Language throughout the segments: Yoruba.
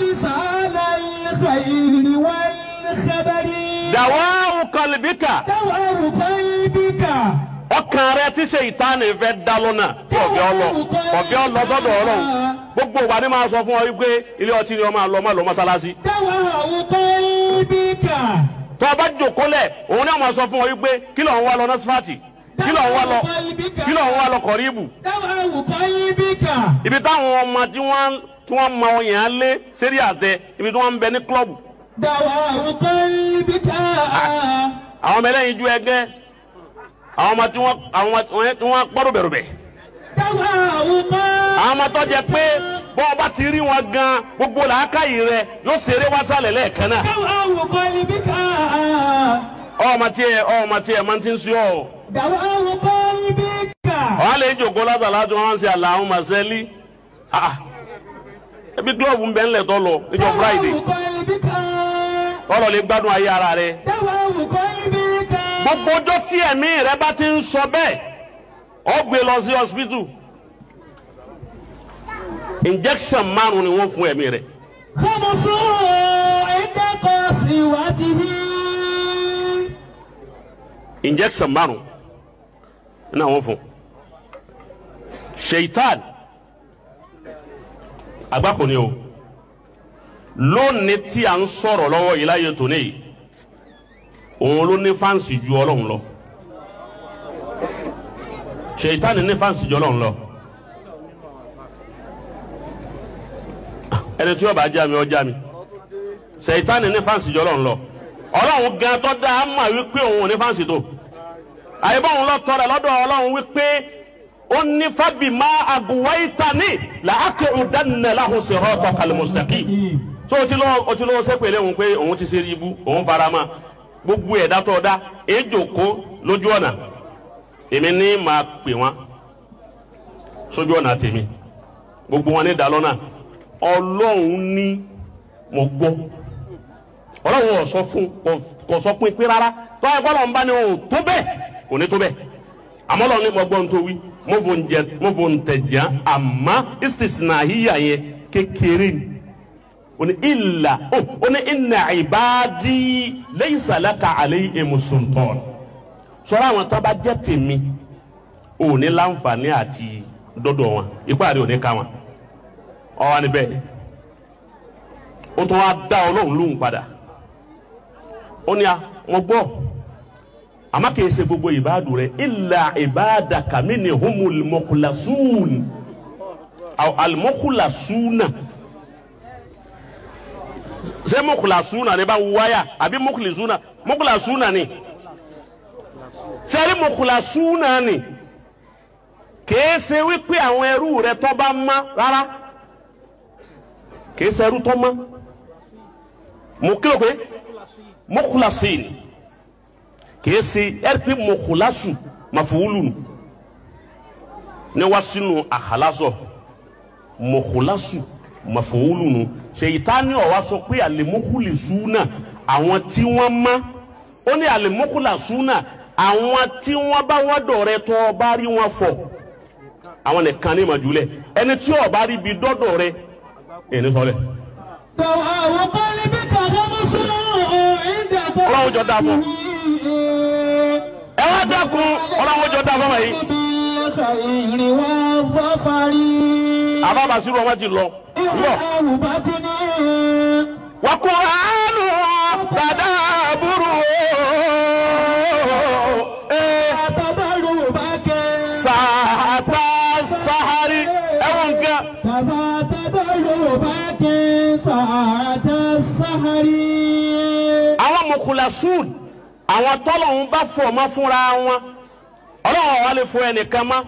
لسان الخير والخبر دواء قلبك دواء قلبك ọkàn rẹ tí Ṣẹ̀tánì fẹ́ dá lọ́nà ọ̀gẹ́ ọlọ sọ́dọ̀ Ọlọ́run gbogbo wa ni máa sọ fún ọ wípé ilé ọtí ni ọ máa lọ má lọ mọ́sálásí. دواء قلبك tó o bá jòkó lẹ̀ òun náà máa sọ fún ọ wípé kí ló ń wá lọ nọ́sífàtì kí ló ń wá lọ kọ̀ríbù. دواء قلبك ibi táwọn ọmọ tí wọ́n mọ ọyàn á lé sérí àtẹ ibi tí wọ́n ń bẹ ní kílọ̀bù. دواء قلبك àwọn ọmọ ẹlẹ́yin ju ẹgẹ́ àwọn ọmọ tí wọ́n pọ́ rúbẹ̀rúbẹ̀. دواء قلبك àwọn ọmọ tó jẹ pé bọ́ ọba ti rí wọn gan gbogbo làákàyè rẹ yóò ṣeré wá sálẹ̀ lẹ́ẹ̀kan náà. دواء قلبك ọmọ tí ẹ máa ti ń sọ ọ. دواء قلبك wọ́n lè jòkó lásàlátù wọn ṣe Allahumma salli. ebi gílọ̀fù ń bẹ ńlẹ̀ tó lọ níjọ́ Friday دواء قلبك ọlọ́ lè gbádùn ayé ara rẹ. دواء قلبك gbogbo ọjọ́ tí ẹ̀mí rẹ bá ti ń sọ bẹ́ẹ̀ ọ gbé lọ sí hospital injection márùn ni wọ́n fún ẹ̀mí rẹ. خمس عند قسوته injection márùn náà wọ́n fún. Ṣẹ̀tán agbáko ni o lónìí tí a ń sọ̀rọ̀ lọ́wọ́ yìí láyé tòní yìí òun ló ní fáǹsì ju Ọlọ́run lọ. Ṣẹ̀tán ní fáǹsì ju Ọlọ́run lọ. ẹni tí ó bá já mi ó já mi. Ṣẹ̀tán ní fáǹsì ju Ọlọ́run lọ. Ọlọ́run gan tó dá a mà wípé òun ò ní fáǹsì tó. àyẹ̀bọ̀n lọ tọrẹ lọ́dọ̀ Ọlọ́run wípé ó ní fábìmá àgùwáìtánì làákẹ́rùdánilẹ̀ láhùn siratakal mustaqim. tó o ti lọ́wọ́ sẹ́pẹ̀lẹ́ òun pé òun ti ṣe ibú òun fara mọ́ gbogbo ẹ̀dá tó dá èjòkó lójú ọ̀nà èmi ní máa pè wọ́n sójú ọ̀nà tèmi gbogbo wọn ní ìdálọ́nà Ọlọ́run ní mo gbọ́ Ọlọ́run ọ̀sọ́ fún kò sọ pé rárá tó ẹ gbọ́dọ̀ ń bá ní òun tó bẹ́ẹ̀ kò ní tó bẹ́ẹ̀ àmọ́ Ọlọ́run ní mo gbọ́ ń tó wí mo fò ń tẹ̀jà àmọ́ istisnahiya yẹn kékeré ni ó ní ìlà ó ní inna ibadi laysa laka alayhim sultan sọ́ra àwọn tó bá jẹ́ tèmi ò ní láǹfààní àti dọ́dọ̀ wọn ipá rẹ̀ ò ní ká wọn ọwọ́ níbẹ̀ ó tún wá dá Ọlọ́run lóhùn padà ó ní wọn gbọ́ àmọ́ kìí ṣe gbogbo ìbádùn rẹ̀ illa ibadaka minhumul mukhlasun al mukhlasuna ṣé mukhlasuna ní bá wáyà àbí mukhlasuna ni sẹ́rí mukhlasuna ni kìí ṣe wípé àwọn ẹrú rẹ̀ tó bá mọ́ rárá kìí ṣe ẹrú tó mọ́ mo kí ló pé mukhlasin kìí ṣe ẹrú mukhlasu mafulun ní wá sínú àkàlásọ mukhlasu mafulun Ṣẹ̀tánì ó wá sọ pé alimukhlisuna àwọn tí wọ́n mọ́ ó ní alimukhlasuna àwọn tí wọ́n bá wọ́dọ̀ rẹ̀ tó bá rí wọn fọ̀ àwọn nìkan ní màjúlẹ̀ ẹni tí ó bá rí bi dọ́dọ̀ rẹ̀ ẹni sọlẹ̀. دواء قلبك خمس عند Ọlọ́run jọ dá fún ẹ wá dákun Ọlọ́run jọ dá fún ọmọ yìí. بالخير والظفر àbá bàṣírù ọmọ ti lọ. إحياء بطني wa Qur'anu tadabburu تضربك sàtà sàárì ẹ̀wọ̀n nǹkan. تضربك ساعة السحر àwọn mukhlasun àwọn tọ́lọ́hun bá fọ̀ mọ́ fúnra wọn Ọlọ́run wà lè fún ẹnìkan mọ́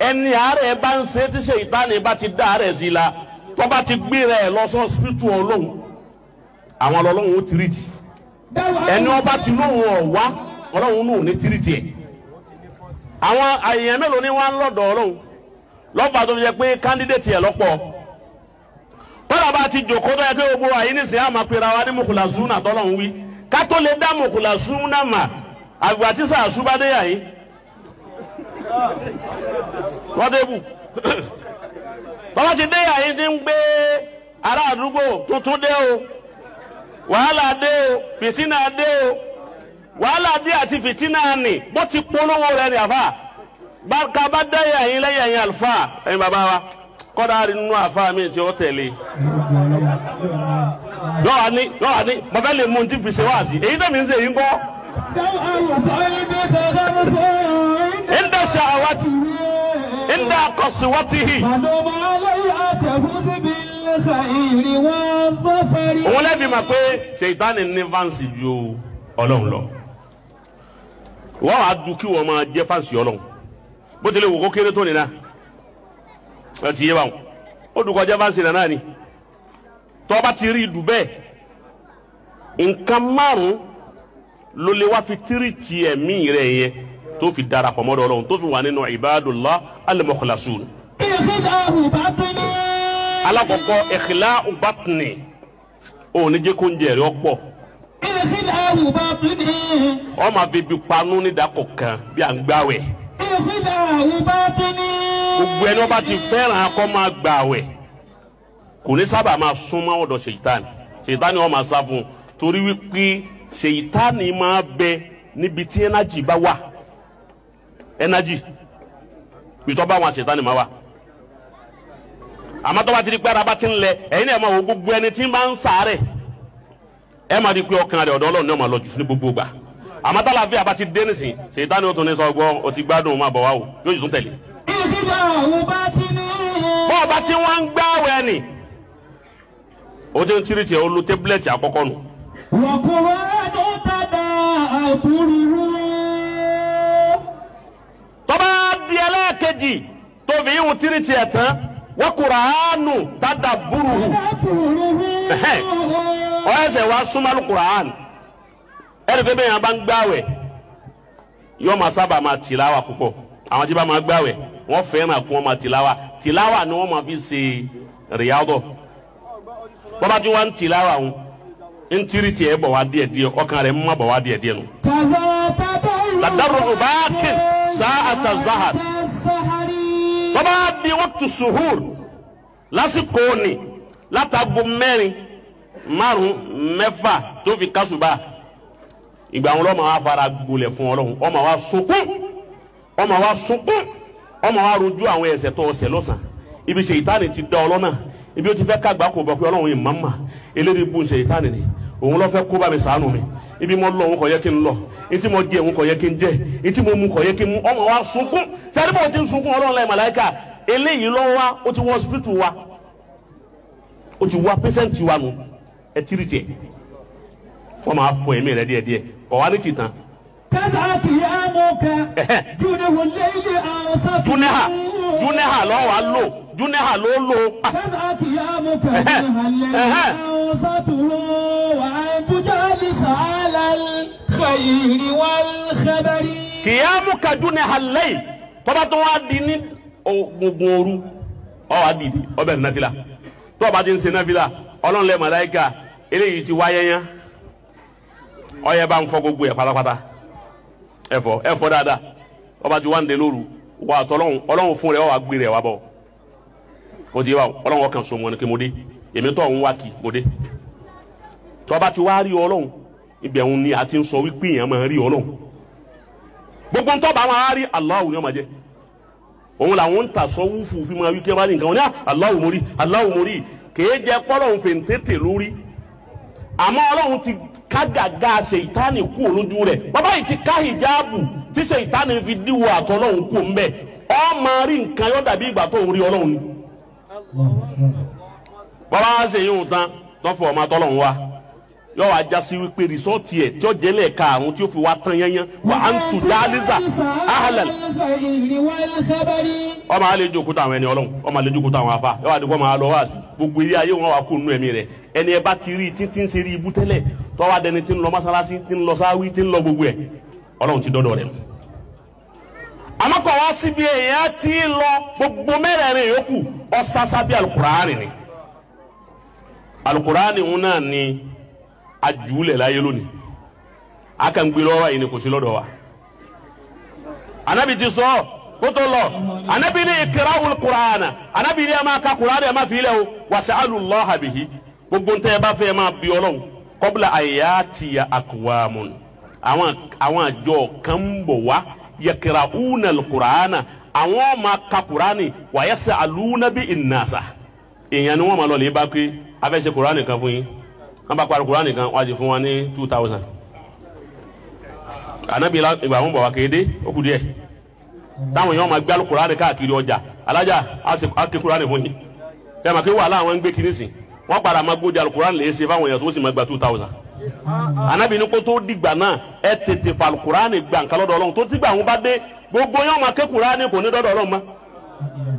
ẹni àárẹ̀ bá ń ṣe tí Ṣẹ̀tánì bá ti dá àárẹ̀ sí la tó bá ti gbé rẹ̀ lọ sí ọsibítù Ọlọ́run àwọn Ọlọ́run ó tìrìtì ẹni ọba ti lóhun ọ̀wá Ọlọ́run náà ò ní tìrìtì ẹ̀ àwọn àyàn mélòó ni wọ́n ń lọ́dọ̀ Ọlọ́run lọ́gbà tó fi jẹ́ pé kándídéètì ẹ̀ lọ́pọ̀ kọ́lá bá ti jòkó tó yẹ pé gbogbo àyín ní sèé àmà pera wa ní mukhlasun tọ́lọ́run wí ká tó lè dá mukhlasun mà àgbà tí sàásù bá dé yà yín wọ́n dé bù bàbá ti dé yà yín ti ń gbé ará àdúgbò tuntun dé o wàhálà dé o fìtínà dé o wàhálà dé àti fìtínà ni bó ti polówó rẹ̀ ní àfà bàkà bá dẹ́yà yín lẹ́yìn ẹ̀yìn àlùfáà ẹ̀yin bàbá wa kọ́dà rí nínú àfà mi tí ó tẹ̀lé yọ̀wá ní bàbá lè mú un ti fi ṣe wáàsí èyí tẹ̀mí ń ṣe yín kọ́. عند شهوته عند قسوته òun lẹ́bi ma pé ṣèyítánì ní fáǹsì ju ọlọ́run lọ wọ́n wàá du kí wọ́n máa jẹ́ fáǹsì ọlọ́run bó tilẹ̀ wò kó kéré tó nìyà ẹ ti yé báwọn ó dùn kọjá fáǹsì náà ni tó bá ti rí ìdù bẹ́ẹ̀ nǹkan márùn-ún ló lè wá fi tírìtì ẹ̀mí rẹ̀ yẹn tó fi darapọ̀ mọ́dọ̀ ọlọ́run tó fi wà nínú ibadullah al-mukhlasun. alákọ̀ọ́kọ́ ikhla'u batni òun ní jẹ́ kó ń jẹ̀rẹ̀ ọ̀pọ̀ ọmọ bíbí panu ní dàkọ̀ kan bí à ń gbàwẹ̀ gbogbo ẹni wọ́n bá ti fẹ́ràn akọ́ máa gbàwẹ̀ kò ní sábà máa súnmọ́ ọ̀dọ̀ ṣèyítánì wọ́n máa sá fún un torí wípé ṣèyítánì máa bẹ níbi tí ẹnájì bá wà ẹnájì ìtọ́ bá wọn ṣèyítánì máa wà àmọ́ tó bá ti di pé ara bá ti ń lẹ ẹ̀yin náà máa wo gbogbo ẹni tí ń bá ń sàárẹ̀ ẹ máa di pé ọkàn rẹ̀ ọ̀dọ̀ Ọlọ́run náà máa lọ jù ní gbogbo gbà àmọ́ tá láàfin àbá ti dé nísìn ṣèyítánì ó tún ní sọ gbọ́ ó ti gbádùn máa bọ̀ wá o yóò sì tún tẹ̀lé. bọ́ọ̀ bá ti wọ́n ń gbáwẹ̀ ni ó ti ń tírìtì ẹ̀ ó lo tébúlẹ̀tì àkọ́kọ́ nù. tọ́ba di ẹlẹ́ẹ̀kejì tó fi ihun tírìtì ẹ̀ tán wọ́n Kùránù tadaburuhu ọ ẹsẹ̀ wa súnmọ́lù Kùránù ẹ̀rí pé bẹ́ẹ̀ yẹn bá ń gbáwẹ̀ yóò máa sábà máa tìláwà púpọ̀ àwọn tí bá máa gbáwẹ̀ wọ́n fẹ́ràn kí wọ́n máa tìláwà ni wọ́n máa fi ṣe rìyádọ̀ bọ́bá tí wọ́n ń tìláwà wọn ń tiri tiẹ̀ bọ̀ wá díẹ̀ ọkàn rẹ̀ mọ́ bọ̀ wá díẹ̀ nù. tàdárò báàkì sáàtà zahar bọ́bá bí waqtu suhur lásìkò ní látago mẹ́rin márùn mẹ́fà tó fi kásùbà ìgbà wọn lọ́mọ wa fara gbolẹ̀ fún Ọlọ́run ọmọ wa sunkún ọmọ wa rojú àwọn ẹ̀ṣẹ̀ tó ọ̀sẹ̀ lọ́sàn ibi Ṣèyítánì ti dá ọlọ́nà ibi ó ti fẹ́ kágbá kò bọ̀ pé Ọlọ́run yìí màmá eléyìí bú Ṣèyítánì ni òun lọ fẹ́ kó bá mi ṣàánú mi ibi mo lọ òun kò yẹ kí n lọ etí mo jẹ òun kò yẹ kí n jẹ etí mo mu kò yẹ kí n mu ọmọ wa sunkún sẹ́ni bó ti ń sunkún Ọlọ́run láì màláíkà eléyìí lọ́wọ́ wa ó ti wọ hospital wa ó ti wá patient wa nù ẹ tiri tiẹ̀ wọ́n máa fọ ẹ̀mí rẹ̀ díẹ̀díẹ̀ kọ̀ wá ní ti tán. Júnẹ́hà lọ́ wàá lò Júnẹ́hà ló lò. Kìyàmù ka Júnẹ́hà lẹ́yìn tọ́ba tó wá di ní gbogbo ooru ọ wá dìde ọbẹ̀ nàfìlà tọ́ba ti ń ṣe nàfìlà Ọlọ́run lẹ́ màláíkà eléyìí ti wáyé yẹn ọyẹ bá ń fọ gbogbo ẹ pátápátá ẹfọ dáadáa ọba tí wà ń de lóru wà á tọ́lọ́hún Ọlọ́run fún rẹ ọ wà gbé rẹ wà bọ̀ o ti wà Ọlọ́run ọkàn so mọ́ ni kí mo dé èmi tó ń wá kí mo dé tọ́ba tí wàá rí Ọlọ́run ibẹ̀ ń ní àti ń sọ wípé èèyàn máa rí Ọlọ́run gbogbo ntọ́ba máa rí Allahu ni wọ́n máa jẹ́ òun làwọn ń tà sọ wúfù fi máa wí kí wọ́n bá ní nǹkan wọn ní Allahu mo rí Allahu mo rí kèé jẹ́ pọ́lọ́hún fèntètè lórí àmọ́ Ọlọ́run ti kágàgà Ṣèyítánì kú olójú rẹ̀ bàbá yìí ti ká hijabu tí Ṣèyítánì fi díwọ àtọ́lọ́hún kú ń bẹ̀ ọ máa rí nǹkan yọ dàbí ìgbà tó ń rí Ọlọ́run ni. bàbá wa ṣe yín tán tó fọ ọmọ àtọ́lọ́hún wa yọ wá já sí wípé rìsọ́ọ̀tì ẹ̀ tí ó jẹ́lẹ̀ karùn-ún tí ó fi wá tán yányán wà á ń tù dáálíza ahlan. ọmọ àlejò òkúta àwọn ẹni Ọlọ́run ọmọ àlejò òkúta àwọn afa yọ wá dìbò máa lọ wá gbogbo ilé ayé wọn wà kó nínú ẹ̀mí rẹ̀ ẹni ẹ bá ti rí títí ń ṣe rí ibú tẹ́lẹ̀ tọ́wọ́ adẹni tí ń lọ mọ́sálásí tí ń lọ sáwí tí ń lọ gbogbo ẹ̀ Ọlọ́run ti dọ́dọ̀ rẹ̀. àmọ́kọ̀ wá síbi èèyàn tí ń lọ gbogbo mẹ́rẹ̀ẹ̀rin yòókù ọ̀sásá bí alukuraani ni alukuraani ń náà ni ajúlẹ̀ láyé lónìí a kàn gbé lọ́wọ́ yìí ni kò sí lọ́dọ̀ wa. Ànábì ti sọ kótó lọ anabi ní ikra'ul Qur'ana anabi ní ẹ máa ka Qur'an ẹ máa fi ilẹ̀ o was'alullaha bihi gbogbo ntẹ́ ẹ bá fẹ́ ẹ máa bí Ọlọ́run qabla ayatiya aqwamun àwọn àjọ kan ń bọ̀ wá yakra'una al-Qur'ana àwọn máa ka Qur'ani wa yas'aluna bi innasa èèyàn ni wọ́n máa lọ lè bá pé afẹ́ṣe Qur'ani kan fún yín wọ́n bá parí Qur'ani kan wọ́n á ti fún wọn ní 2000 anabi ìgbà wọn bọ̀ wá kéde ó kù díẹ̀ táwọn èèyàn máa gbé Al-Qur'ani káàkiri ọjà alájà á ké Qur'ani fún yín ẹ máa ké wàhálà àwọn ń gbé kiri sìn wọ́n padà máa gbójà Al-Qur'ani lè ṣe fáwọn èèyàn tó sì máa gba 2000 anabi ní kó tó dìgbà náà ẹ tètè fa Al-Qur'ani gbà nǹkan lọ́dọ̀ Ọlọ́run tó ti gbà wọn bá dé gbogbo yẹn máa ké Qur'ani kò ní dọ́dọ̀ Ọlọ́run mọ́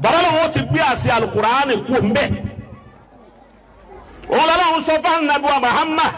bàbá lọ́wọ́ ti gbé àṣẹ Al-Qur'ani kú mbẹ́ òun lọ́wọ́ sọ fún anabi wa Muhammad.